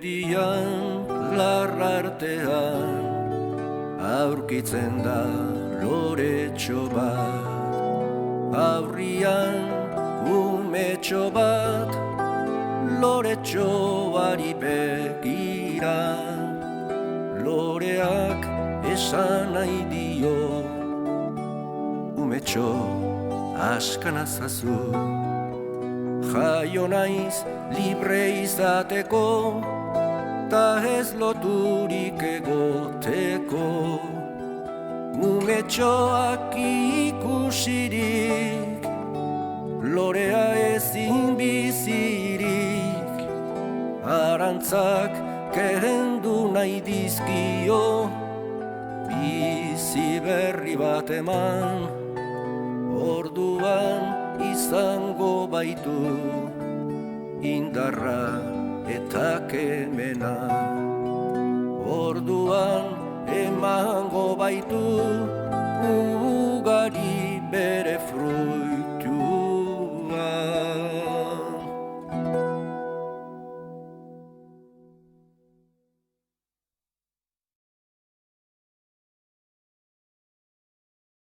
Mendian larrartean aurkitzen da loretxo bat, aurrian umetxo bat, loretxoari begira, loreak esan nahi dio, umetxo askanazazu. Jaio naiz libre izateko, ta ez loturik egoteko. Umetxoak ikusirik, lorea ezin bizirik. Arantzak kendu nahi dizkio, bizi berri bat eman. Orduan izango baitu indarra eta kemena. Orduan emango baitu